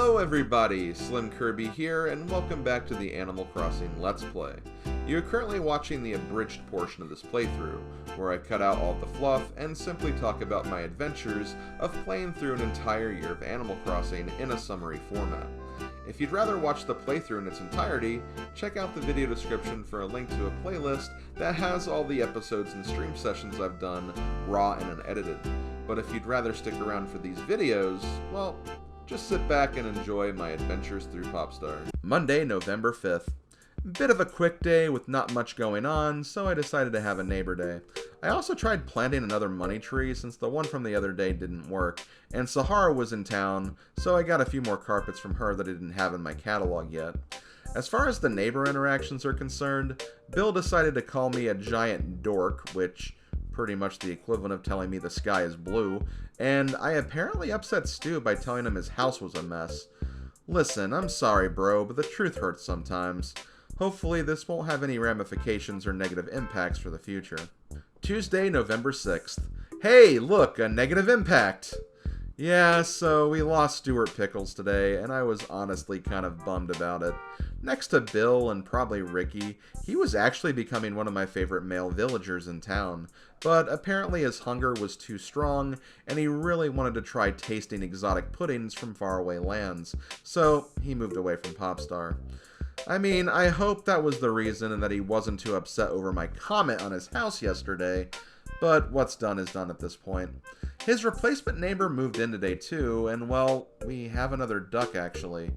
Hello everybody, SlimKirby here, and welcome back to the Animal Crossing Let's Play. You're currently watching the abridged portion of this playthrough, where I cut out all the fluff and simply talk about my adventures of playing through an entire year of Animal Crossing in a summary format. If you'd rather watch the playthrough in its entirety, check out the video description for a link to a playlist that has all the episodes and stream sessions I've done, raw and unedited. But if you'd rather stick around for these videos, well, just sit back and enjoy my adventures through Popstar. Monday, November 5th. Bit of a quick day with not much going on, so I decided to have a neighbor day. I also tried planting another money tree since the one from the other day didn't work, and Sahara was in town, so I got a few more carpets from her that I didn't have in my catalog yet. As far as the neighbor interactions are concerned, Bill decided to call me a giant dork, which pretty much the equivalent of telling me the sky is blue, and I apparently upset Stu by telling him his house was a mess. Listen, I'm sorry bro, but the truth hurts sometimes. Hopefully this won't have any ramifications or negative impacts for the future. Tuesday, November 6th. Hey, look, a negative impact! Yeah, so we lost Stuart Pickles today, and I was honestly kind of bummed about it. Next to Bill and probably Ricky, he was actually becoming one of my favorite male villagers in town, but apparently his hunger was too strong, and he really wanted to try tasting exotic puddings from faraway lands, so he moved away from Popstar. I mean, I hope that was the reason and that he wasn't too upset over my comment on his house yesterday, but what's done is done at this point. His replacement neighbor moved in today too, and well, we have another duck actually.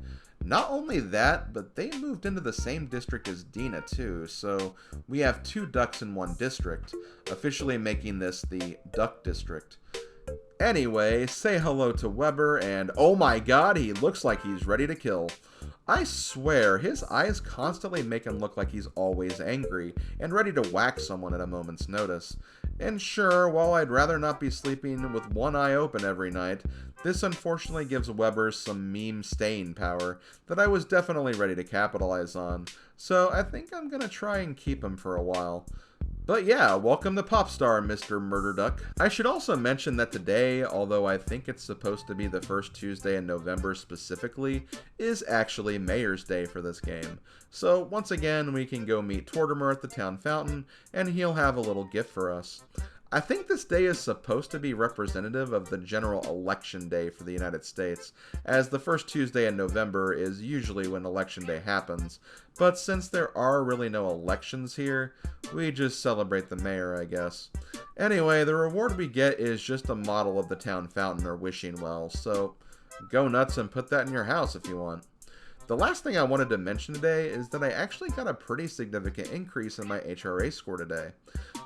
Not only that, but they moved into the same district as Dina too, so we have two ducks in one district, officially making this the Duck District. Anyway, say hello to Weber, and oh my god, he looks like he's ready to kill. I swear, his eyes constantly make him look like he's always angry, and ready to whack someone at a moment's notice. And sure, while I'd rather not be sleeping with one eye open every night, this unfortunately gives Weber some meme staying power that I was definitely ready to capitalize on, so I think I'm gonna try and keep him for a while. But yeah, welcome to Popstar, Mr. Murder Duck. I should also mention that today, although I think it's supposed to be the first Tuesday in November specifically, is actually Mayor's Day for this game. So once again, we can go meet Tortimer at the town fountain, and he'll have a little gift for us. I think this day is supposed to be representative of the general election day for the United States, as the first Tuesday in November is usually when election day happens, but since there are really no elections here, we just celebrate the mayor, I guess. Anyway, the reward we get is just a model of the town fountain or wishing well, so go nuts and put that in your house if you want. The last thing I wanted to mention today is that I actually got a pretty significant increase in my HRA score today.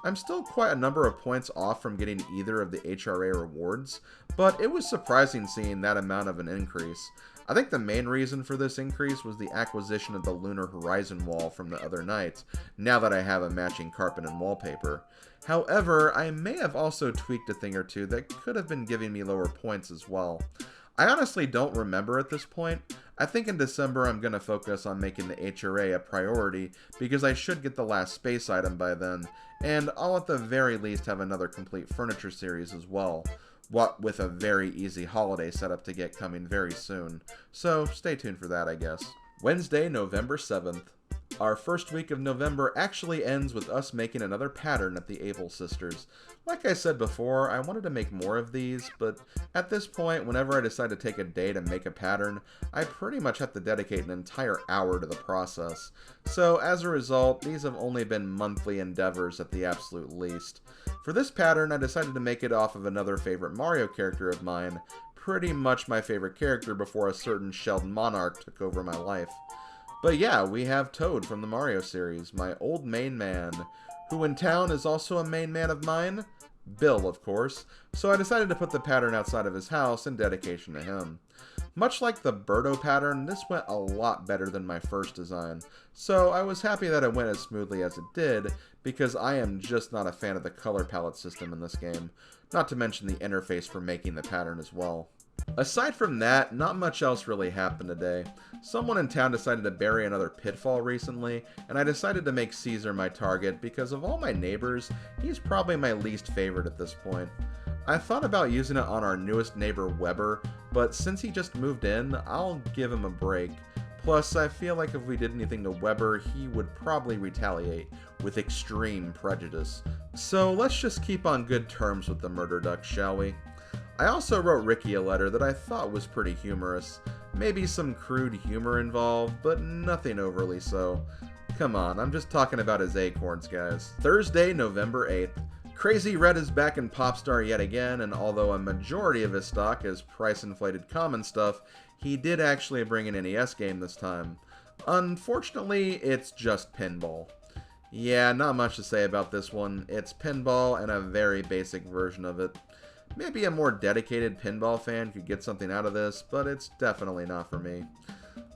I'm still quite a number of points off from getting either of the HRA rewards, but it was surprising seeing that amount of an increase. I think the main reason for this increase was the acquisition of the Lunar Horizon wall from the other night, now that I have a matching carpet and wallpaper. However, I may have also tweaked a thing or two that could have been giving me lower points as well. I honestly don't remember at this point. I think in December I'm going to focus on making the HRA a priority because I should get the last space item by then, and I'll at the very least have another complete furniture series as well, what with a very easy holiday setup to get coming very soon. So stay tuned for that, I guess. Wednesday, November 7th. Our first week of November actually ends with us making another pattern at the Able Sisters. Like I said before, I wanted to make more of these, but at this point, whenever I decide to take a day to make a pattern, I pretty much have to dedicate an entire hour to the process. So as a result, these have only been monthly endeavors at the absolute least. For this pattern, I decided to make it off of another favorite Mario character of mine, pretty much my favorite character before a certain shelled monarch took over my life. But yeah, we have Toad from the Mario series, my old main man. Who in town is also a main man of mine? Bill, of course, so I decided to put the pattern outside of his house in dedication to him. Much like the Birdo pattern, this went a lot better than my first design, so I was happy that it went as smoothly as it did, because I am just not a fan of the color palette system in this game, not to mention the interface for making the pattern as well. Aside from that, not much else really happened today. Someone in town decided to bury another pitfall recently, and I decided to make Caesar my target because of all my neighbors, he's probably my least favorite at this point. I thought about using it on our newest neighbor Weber, but since he just moved in, I'll give him a break. Plus, I feel like if we did anything to Weber, he would probably retaliate with extreme prejudice. So let's just keep on good terms with the murder duck, shall we? I also wrote Ricky a letter that I thought was pretty humorous. Maybe some crude humor involved, but nothing overly so. Come on, I'm just talking about his acorns, guys. Thursday, November 8th. Crazy Red is back in Popstar yet again, and although a majority of his stock is price-inflated common stuff, he did actually bring an NES game this time. Unfortunately, it's just pinball. Yeah, not much to say about this one. It's pinball and a very basic version of it. Maybe a more dedicated pinball fan could get something out of this, but it's definitely not for me.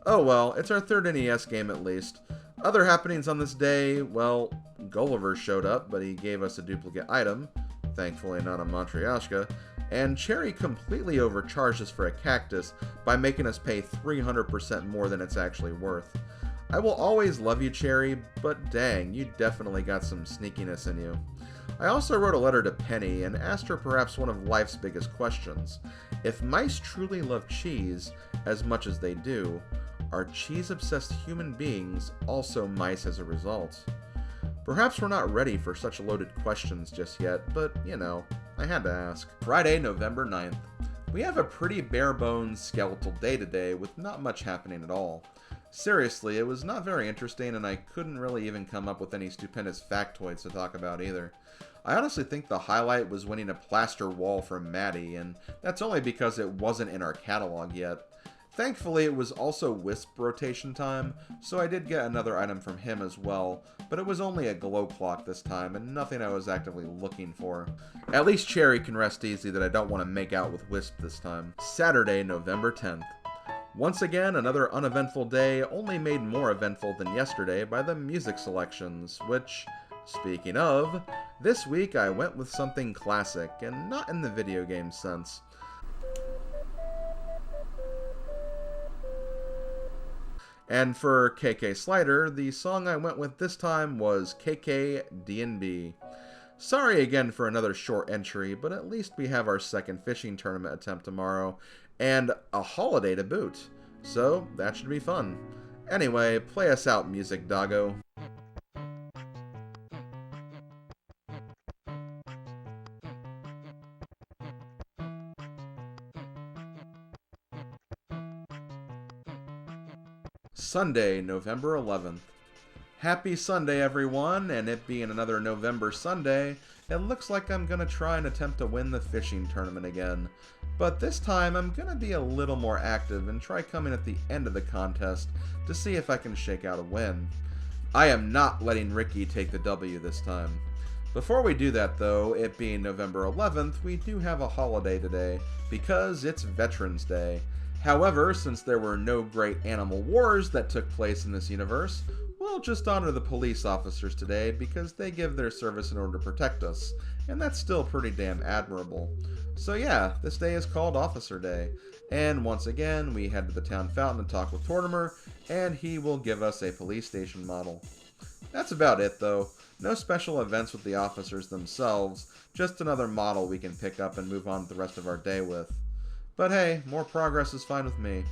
Oh well, it's our third NES game at least. Other happenings on this day, well, Gulliver showed up, but he gave us a duplicate item, thankfully not a Matryoshka, and Cherry completely overcharged us for a cactus by making us pay 300% more than it's actually worth. I will always love you, Cherry, but dang, you definitely got some sneakiness in you. I also wrote a letter to Penny and asked her perhaps one of life's biggest questions. If mice truly love cheese as much as they do, are cheese-obsessed human beings also mice as a result? Perhaps we're not ready for such loaded questions just yet, but, you know, I had to ask. Friday, November 9th. We have a pretty bare-bones skeletal day today with not much happening at all. Seriously, it was not very interesting, and I couldn't really even come up with any stupendous factoids to talk about either. I honestly think the highlight was winning a plaster wall from Maddie, and that's only because it wasn't in our catalog yet. Thankfully, it was also Wisp rotation time, so I did get another item from him as well, but it was only a glow clock this time, and nothing I was actively looking for. At least Cherry can rest easy that I don't want to make out with Wisp this time. Saturday, November 10th. Once again, another uneventful day, only made more eventful than yesterday by the music selections, which, speaking of, this week I went with something classic, and not in the video game sense. And for KK Slider, the song I went with this time was KK D&B. Sorry again for another short entry, but at least we have our second fishing tournament attempt tomorrow, and a holiday to boot, so that should be fun. Anyway, play us out, music doggo. Sunday, November 11th. Happy Sunday, everyone, and it being another November Sunday, it looks like I'm gonna try and attempt to win the fishing tournament again. But this time, I'm gonna be a little more active and try coming at the end of the contest to see if I can shake out a win. I am not letting Ricky take the W this time. Before we do that though, it being November 11th, we do have a holiday today, because it's Veterans Day. However, since there were no great animal wars that took place in this universe, we'll just honor the police officers today because they give their service in order to protect us, and that's still pretty damn admirable. So yeah, this day is called Officer Day, and once again, we head to the town fountain to talk with Tortimer, and he will give us a police station model. That's about it though. No special events with the officers themselves, just another model we can pick up and move on to the rest of our day with. But hey, more progress is fine with me.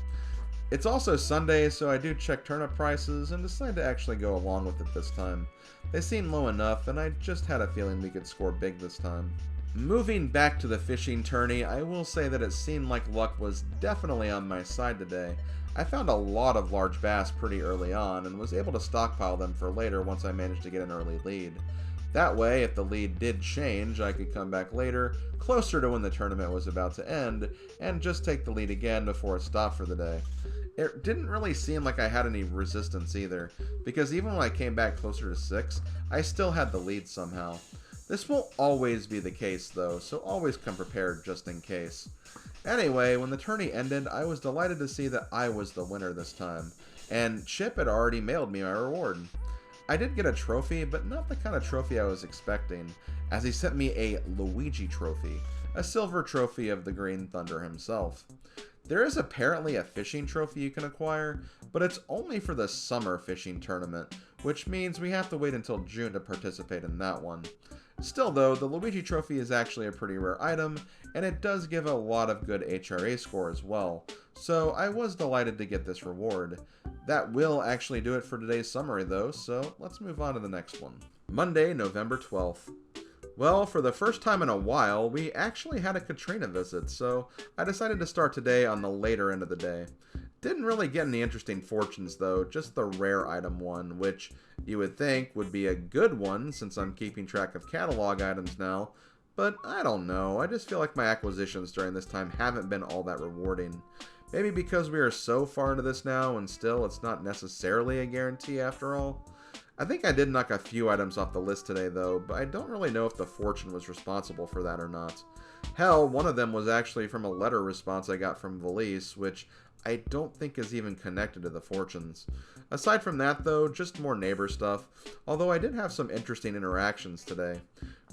It's also Sunday, so I do check turnip prices and decide to actually go along with it this time. They seem low enough, and I just had a feeling we could score big this time. Moving back to the fishing tourney, I will say that it seemed like luck was definitely on my side today. I found a lot of large bass pretty early on, and was able to stockpile them for later once I managed to get an early lead. That way, if the lead did change, I could come back later, closer to when the tournament was about to end, and just take the lead again before it stopped for the day. It didn't really seem like I had any resistance either, because even when I came back closer to 6, I still had the lead somehow. This won't always be the case though, so always come prepared just in case. Anyway, when the tourney ended, I was delighted to see that I was the winner this time, and Chip had already mailed me my reward. I did get a trophy, but not the kind of trophy I was expecting, as he sent me a Luigi trophy, a silver trophy of the Green Thunder himself. There is apparently a fishing trophy you can acquire, but it's only for the summer fishing tournament, which means we have to wait until June to participate in that one. Still though, the Luigi trophy is actually a pretty rare item, and it does give a lot of good HRA score as well, so I was delighted to get this reward. That will actually do it for today's summary though, so let's move on to the next one. Monday, November 12th. Well, for the first time in a while, we actually had a Katrina visit, so I decided to start today on the later end of the day. Didn't really get any interesting fortunes though, just the rare item one, which you would think would be a good one since I'm keeping track of catalog items now, but I don't know, I just feel like my acquisitions during this time haven't been all that rewarding. Maybe because we are so far into this now and still it's not necessarily a guarantee after all. I think I did knock a few items off the list today though, but I don't really know if the fortune was responsible for that or not. Hell, one of them was actually from a letter response I got from Valise, which I don't think is even connected to the fortunes. Aside from that though, just more neighbor stuff, although I did have some interesting interactions today.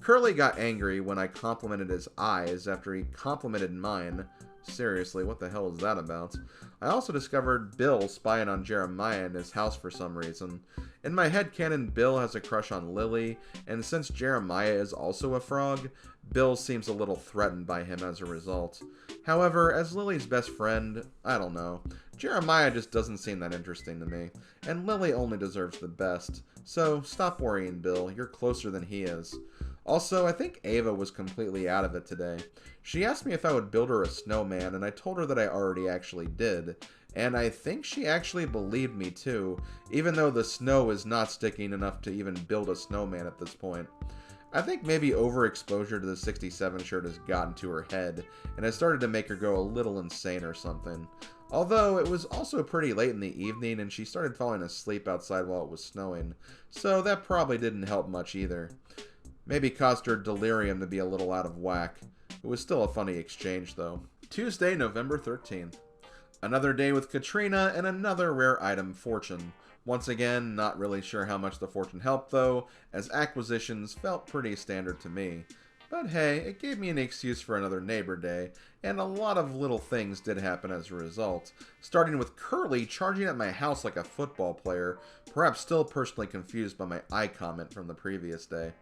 Curly got angry when I complimented his eyes after he complimented mine. Seriously, what the hell is that about? I also discovered Bill spying on Jeremiah in his house for some reason. In my headcanon, Bill has a crush on Lily, and since Jeremiah is also a frog, Bill seems a little threatened by him as a result. However, as Lily's best friend, I don't know. Jeremiah just doesn't seem that interesting to me, and Lily only deserves the best. So, stop worrying, Bill. You're closer than he is. Also, I think Ava was completely out of it today. She asked me if I would build her a snowman, and I told her that I already actually did. And I think she actually believed me too, even though the snow is not sticking enough to even build a snowman at this point. I think maybe overexposure to the 67 shirt has gotten to her head, and has started to make her go a little insane or something. Although, it was also pretty late in the evening, and she started falling asleep outside while it was snowing, so that probably didn't help much either. Maybe caused her delirium to be a little out of whack. It was still a funny exchange, though. Tuesday, November 13th. Another day with Katrina and another rare item fortune. Once again, not really sure how much the fortune helped, though, as acquisitions felt pretty standard to me. But hey, it gave me an excuse for another neighbor day, and a lot of little things did happen as a result. Starting with Curly charging at my house like a football player, perhaps still personally confused by my eye comment from the previous day.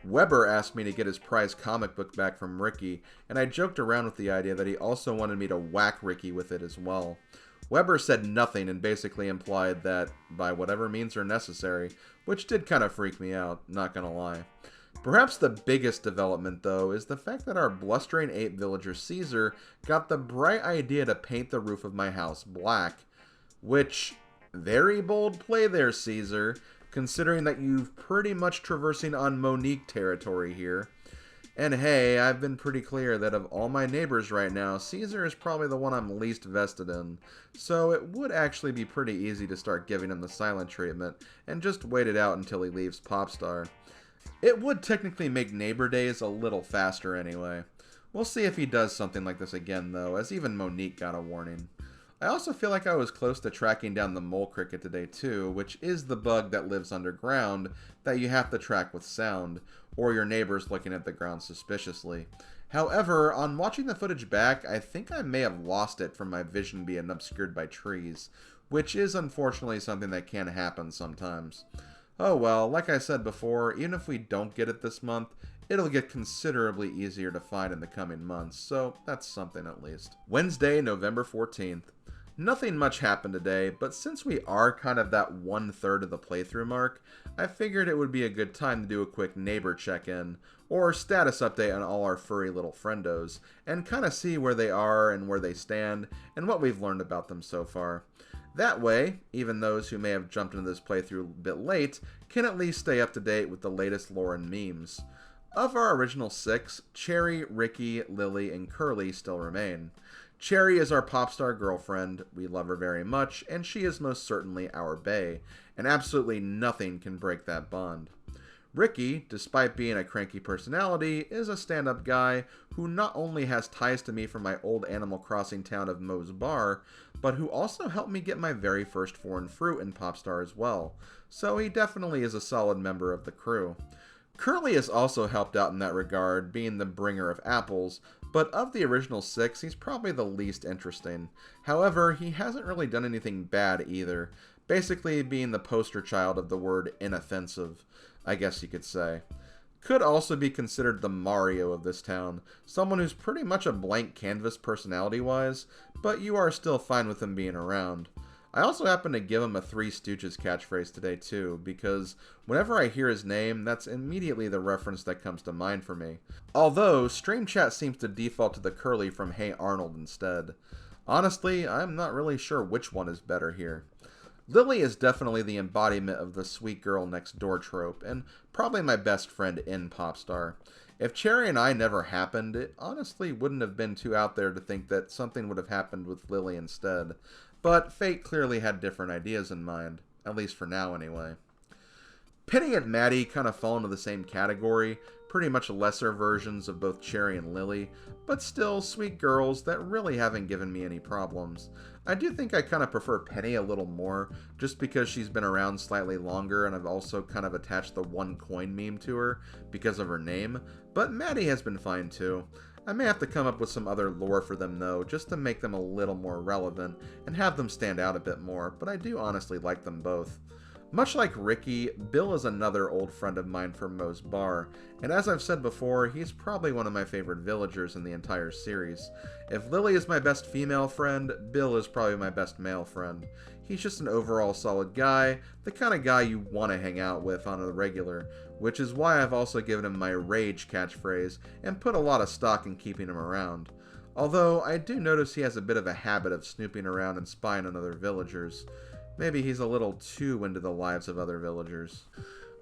Weber asked me to get his prized comic book back from Ricky, and I joked around with the idea that he also wanted me to whack Ricky with it as well. Weber said nothing and basically implied that, by whatever means are necessary, which did kind of freak me out, not gonna lie. Perhaps the biggest development, though, is the fact that our blustering ape villager Caesar got the bright idea to paint the roof of my house black. Which, very bold play there, Caesar, considering that you've pretty much traversing on Monique territory here. And hey, I've been pretty clear that of all my neighbors right now, Caesar is probably the one I'm least vested in, so it would actually be pretty easy to start giving him the silent treatment, and just wait it out until he leaves Popstar. It would technically make neighbor days a little faster anyway. We'll see if he does something like this again though, as even Monique got a warning. I also feel like I was close to tracking down the mole cricket today too, which is the bug that lives underground that you have to track with sound, or your neighbors looking at the ground suspiciously. However, on watching the footage back, I think I may have lost it from my vision being obscured by trees, which is unfortunately something that can happen sometimes. Oh well, like I said before, even if we don't get it this month, it'll get considerably easier to find in the coming months, so that's something at least. Wednesday, November 14th. Nothing much happened today, but since we are kind of that 1/3 of the playthrough mark, I figured it would be a good time to do a quick neighbor check-in, or status update on all our furry little friendos, and kind of see where they are and where they stand, and what we've learned about them so far. That way, even those who may have jumped into this playthrough a bit late can at least stay up to date with the latest lore and memes. Of our original 6, Cherry, Ricky, Lily, and Curly still remain. Cherry is our Popstar girlfriend, we love her very much, and she is most certainly our bae, and absolutely nothing can break that bond. Ricky, despite being a cranky personality, is a stand-up guy who not only has ties to me from my old Animal Crossing town of Moe's Bar, but who also helped me get my very first foreign fruit in Popstar as well, so he definitely is a solid member of the crew. Curly has also helped out in that regard, being the bringer of apples, but of the original 6, he's probably the least interesting. However, he hasn't really done anything bad either, basically being the poster child of the word inoffensive, I guess you could say. Could also be considered the Mario of this town, someone who's pretty much a blank canvas personality-wise, but you are still fine with him being around. I also happen to give him a Three Stooges catchphrase today too, because whenever I hear his name, that's immediately the reference that comes to mind for me. Although, Stream Chat seems to default to the Curly from Hey Arnold instead. Honestly, I'm not really sure which one is better here. Lily is definitely the embodiment of the sweet girl next door trope, and probably my best friend in Popstar. If Cherry and I never happened, it honestly wouldn't have been too out there to think that something would have happened with Lily instead. But fate clearly had different ideas in mind, at least for now anyway. Penny and Maddie kind of fall into the same category, pretty much lesser versions of both Cherry and Lily, but still sweet girls that really haven't given me any problems. I do think I kind of prefer Penny a little more, just because she's been around slightly longer and I've also kind of attached the one coin meme to her because of her name, but Maddie has been fine too. I may have to come up with some other lore for them though, just to make them a little more relevant and have them stand out a bit more, but I do honestly like them both. Much like Ricky, Bill is another old friend of mine from Moe's Bar, and as I've said before, he's probably one of my favorite villagers in the entire series. If Lily is my best female friend, Bill is probably my best male friend. He's just an overall solid guy, the kind of guy you want to hang out with on a regular, which is why I've also given him my Rage catchphrase and put a lot of stock in keeping him around. Although, I do notice he has a bit of a habit of snooping around and spying on other villagers. Maybe he's a little too into the lives of other villagers.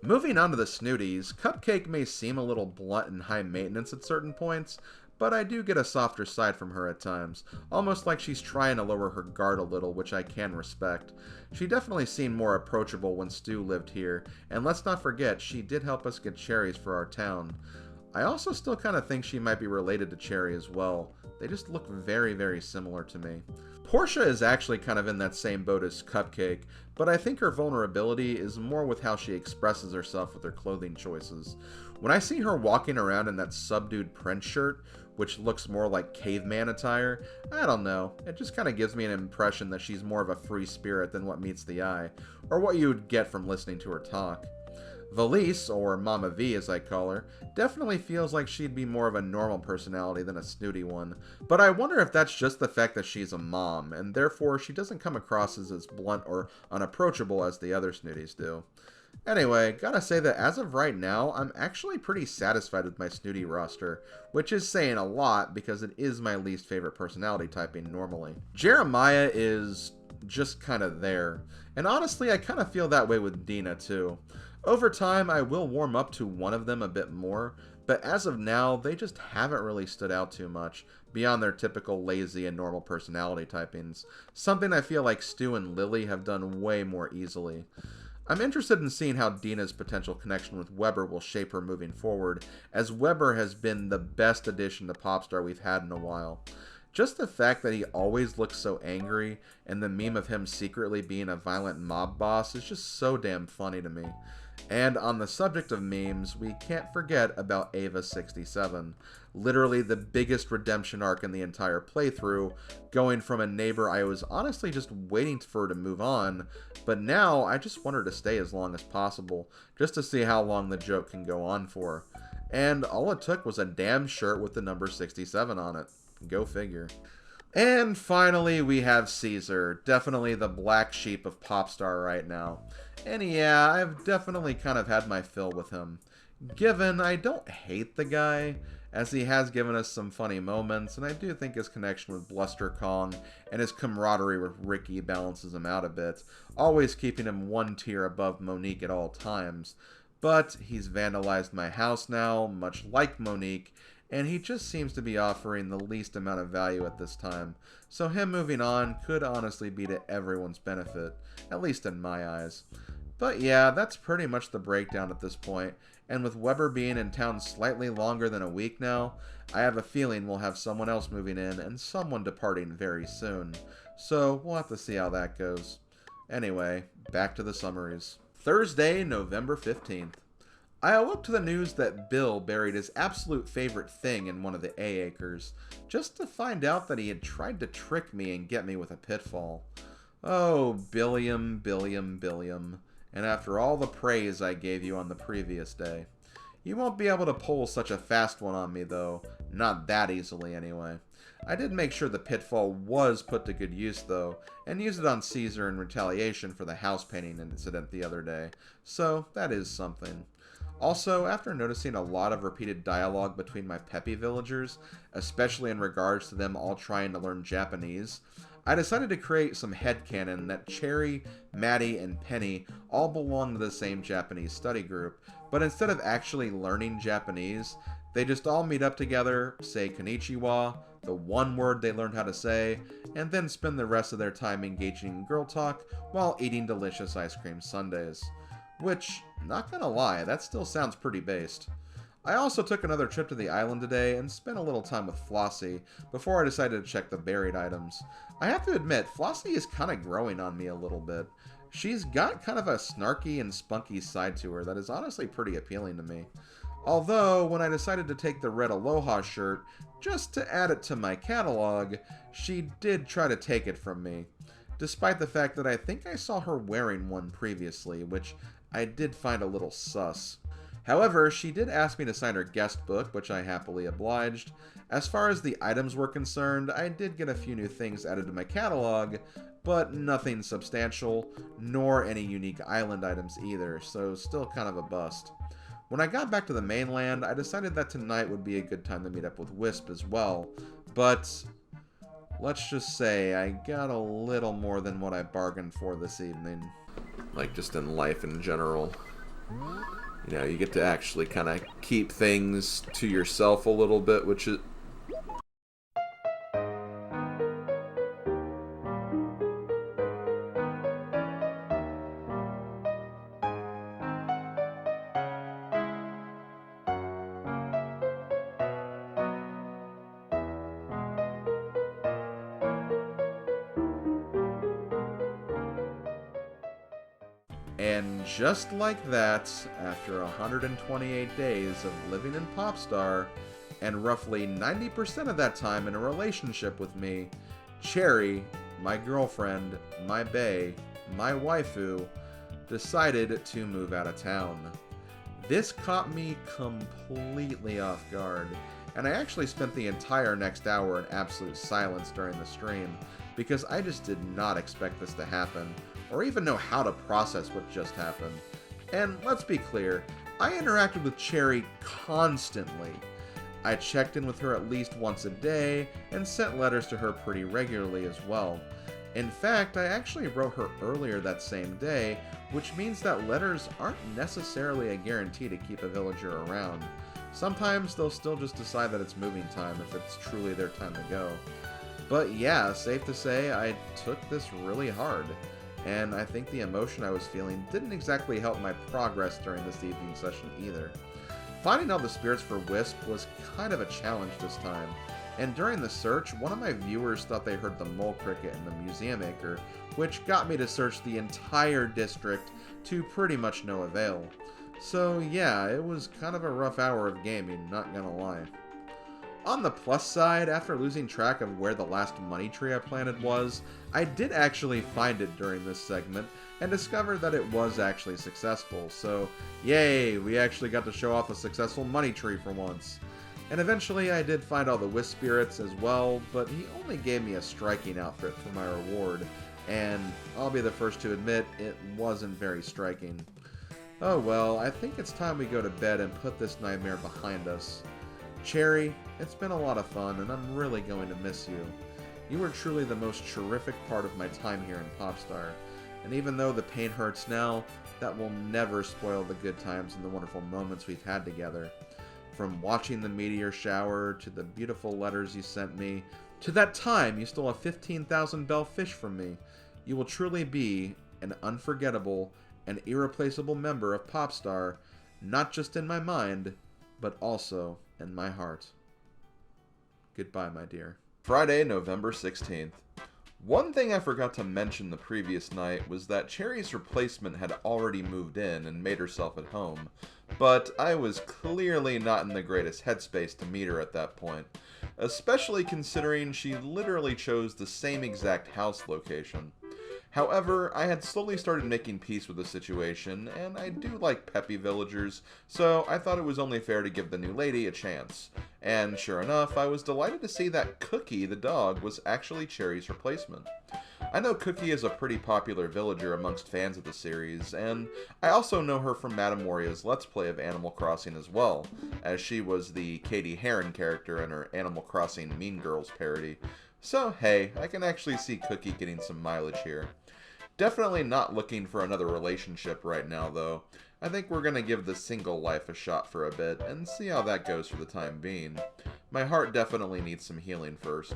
Moving on to the Snooties, Cupcake may seem a little blunt and high maintenance at certain points, but I do get a softer side from her at times, almost like she's trying to lower her guard a little, which I can respect. She definitely seemed more approachable when Stu lived here, and let's not forget, she did help us get cherries for our town. I also still kind of think she might be related to Cherry as well. They just look very, very similar to me. Portia is actually kind of in that same boat as Cupcake, but I think her vulnerability is more with how she expresses herself with her clothing choices. When I see her walking around in that subdued print shirt, which looks more like caveman attire, I don't know, it just kind of gives me an impression that she's more of a free spirit than what meets the eye, or what you would get from listening to her talk. Valise, or Mama V as I call her, definitely feels like she'd be more of a normal personality than a snooty one, but I wonder if that's just the fact that she's a mom, and therefore she doesn't come across as blunt or unapproachable as the other snooties do. Anyway, gotta say that as of right now, I'm actually pretty satisfied with my snooty roster, which is saying a lot because it is my least favorite personality typing normally. Jeremiah is just kind of there, and honestly I kind of feel that way with Dina too. Over time, I will warm up to one of them a bit more, but as of now, they just haven't really stood out too much, beyond their typical lazy and normal personality typings, something I feel like Stu and Lily have done way more easily. I'm interested in seeing how Dina's potential connection with Weber will shape her moving forward, as Weber has been the best addition to Popstar we've had in a while. Just the fact that he always looks so angry, and the meme of him secretly being a violent mob boss is just so damn funny to me. And on the subject of memes, we can't forget about Ava67, literally the biggest redemption arc in the entire playthrough, going from a neighbor I was honestly just waiting for her to move on, but now I just want her to stay as long as possible, just to see how long the joke can go on for. And all it took was a damn shirt with the number 67 on it. Go figure. And finally, we have Caesar, definitely the black sheep of Popstar right now. And yeah, I've definitely kind of had my fill with him. Given I don't hate the guy, as he has given us some funny moments, and I do think his connection with Bluster Kong and his camaraderie with Ricky balances him out a bit, always keeping him one tier above Monique at all times. But he's vandalized my house now, much like Monique, and he just seems to be offering the least amount of value at this time, so him moving on could honestly be to everyone's benefit, at least in my eyes. But yeah, that's pretty much the breakdown at this point, and with Weber being in town slightly longer than a week now, I have a feeling we'll have someone else moving in and someone departing very soon, so we'll have to see how that goes. Anyway, back to the summaries. Thursday, November 15th. I awoke to the news that Bill buried his absolute favorite thing in one of the A acres, just to find out that he had tried to trick me and get me with a pitfall. Oh, Billiam, Billiam, Billiam. And after all the praise I gave you on the previous day. You won't be able to pull such a fast one on me, though. Not that easily, anyway. I did make sure the pitfall was put to good use, though, and used it on Caesar in retaliation for the house painting incident the other day. So, that is something. Also, after noticing a lot of repeated dialogue between my peppy villagers, especially in regards to them all trying to learn Japanese, I decided to create some headcanon that Cherry, Maddie, and Penny all belong to the same Japanese study group, but instead of actually learning Japanese, they just all meet up together, say konnichiwa, the one word they learned how to say, and then spend the rest of their time engaging in girl talk while eating delicious ice cream sundaes. Which, not gonna lie, that still sounds pretty based. I also took another trip to the island today and spent a little time with Flossie before I decided to check the buried items. I have to admit, Flossie is kind of growing on me a little bit. She's got kind of a snarky and spunky side to her that is honestly pretty appealing to me. Although, when I decided to take the red Aloha shirt just to add it to my catalog, she did try to take it from me. Despite the fact that I think I saw her wearing one previously, which I did find a little sus. However, she did ask me to sign her guest book, which I happily obliged. As far as the items were concerned, I did get a few new things added to my catalog, but nothing substantial, nor any unique island items either, so still kind of a bust. When I got back to the mainland, I decided that tonight would be a good time to meet up with Wisp as well, but let's just say I got a little more than what I bargained for this evening. Like, just in life in general. You know, you get to actually kind of keep things to yourself a little bit, which is... And just like that, after 128 days of living in Popstar, and roughly 90% of that time in a relationship with me, Cherry, my girlfriend, my bae, my waifu, decided to move out of town. This caught me completely off guard, and I actually spent the entire next hour in absolute silence during the stream, because I just did not expect this to happen, or even know how to process what just happened. And let's be clear, I interacted with Cherry constantly. I checked in with her at least once a day, and sent letters to her pretty regularly as well. In fact, I actually wrote her earlier that same day, which means that letters aren't necessarily a guarantee to keep a villager around. Sometimes they'll still just decide that it's moving time if it's truly their time to go. But yeah, safe to say, I took this really hard. And I think the emotion I was feeling didn't exactly help my progress during this evening session either. Finding all the spirits for Wisp was kind of a challenge this time, and during the search, one of my viewers thought they heard the mole cricket and the museum acre, which got me to search the entire district to pretty much no avail. So yeah, it was kind of a rough hour of gaming, not gonna lie. On the plus side, after losing track of where the last money tree I planted was, I did actually find it during this segment, and discovered that it was actually successful, so yay, we actually got to show off a successful money tree for once. And eventually I did find all the Wisp spirits as well, but he only gave me a striking outfit for my reward, and I'll be the first to admit, it wasn't very striking. Oh well, I think it's time we go to bed and put this nightmare behind us. Cherry, it's been a lot of fun, and I'm really going to miss you. You were truly the most terrific part of my time here in Popstar, and even though the pain hurts now, that will never spoil the good times and the wonderful moments we've had together. From watching the meteor shower, to the beautiful letters you sent me, to that time you stole a 15,000 bell fish from me, you will truly be an unforgettable and irreplaceable member of Popstar, not just in my mind, but also in my heart. Goodbye, my dear. Friday, November 16th. One thing I forgot to mention the previous night was that Cherry's replacement had already moved in and made herself at home, but I was clearly not in the greatest headspace to meet her at that point, especially considering she literally chose the same exact house location. However, I had slowly started making peace with the situation, and I do like peppy villagers, so I thought it was only fair to give the new lady a chance. And sure enough, I was delighted to see that Cookie the dog was actually Cherry's replacement. I know Cookie is a pretty popular villager amongst fans of the series, and I also know her from Madame Waria's Let's Play of Animal Crossing as well, as she was the Katie Heron character in her Animal Crossing Mean Girls parody. So hey, I can actually see Cookie getting some mileage here. Definitely not looking for another relationship right now, though. I think we're gonna give the single life a shot for a bit, and see how that goes for the time being. My heart definitely needs some healing first.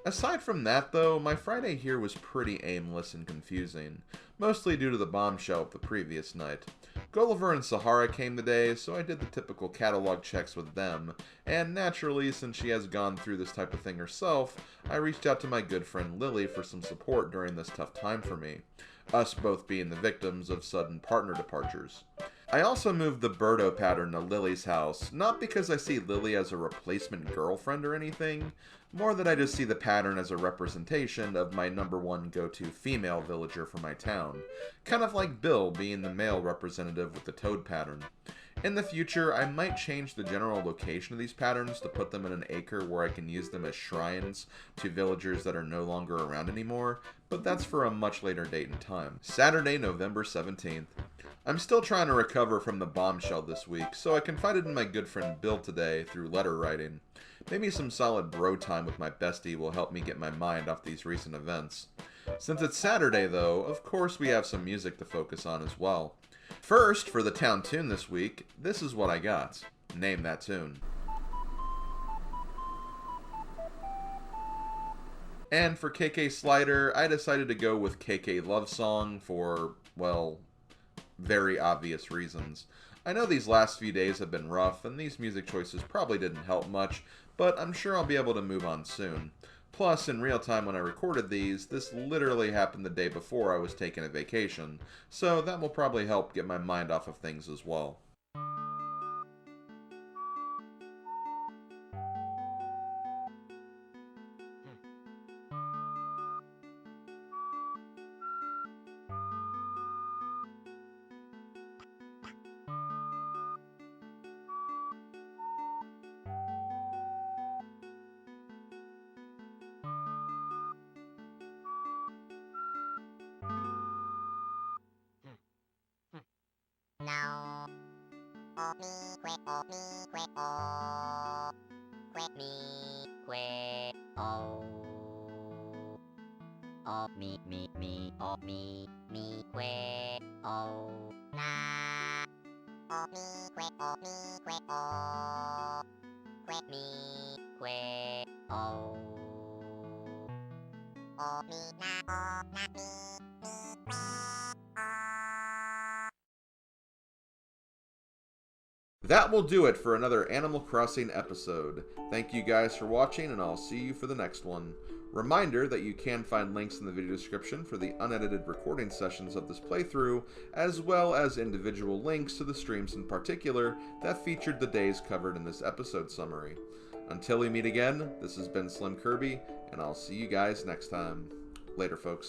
Aside from that, though, my Friday here was pretty aimless and confusing, mostly due to the bombshell of the previous night. Gulliver and Sahara came today, so I did the typical catalog checks with them, and naturally, since she has gone through this type of thing herself, I reached out to my good friend Lily for some support during this tough time for me, us both being the victims of sudden partner departures. I also moved the Birdo pattern to Lily's house, not because I see Lily as a replacement girlfriend or anything, more that I just see the pattern as a representation of my #1 go-to female villager for my town, kind of like Bill being the male representative with the toad pattern. In the future, I might change the general location of these patterns to put them in an acre where I can use them as shrines to villagers that are no longer around anymore, but that's for a much later date and time. Saturday, November 17th. I'm still trying to recover from the bombshell this week, so I confided in my good friend Bill today through letter writing. Maybe some solid bro time with my bestie will help me get my mind off these recent events. Since it's Saturday, though, of course we have some music to focus on as well. First, for the town tune this week, this is what I got. Name that tune. And for KK Slider, I decided to go with KK Love Song for, well, very obvious reasons. I know these last few days have been rough, and these music choices probably didn't help much, but I'm sure I'll be able to move on soon. Plus, in real time when I recorded these, this literally happened the day before I was taking a vacation, so that will probably help get my mind off of things as well. No. Oh me quick, oh me quick, oh. Quick me quick, oh. Oh me oh me quick, oh. Nah. Oh me quick, oh me quick, oh. Quick me quick, oh. Oh me nah, oh nah me quick, oh. That will do it for another Animal Crossing episode. Thank you guys for watching, and I'll see you for the next one. Reminder that you can find links in the video description for the unedited recording sessions of this playthrough, as well as individual links to the streams in particular that featured the days covered in this episode summary. Until we meet again, this has been SlimKirby, and I'll see you guys next time. Later, folks.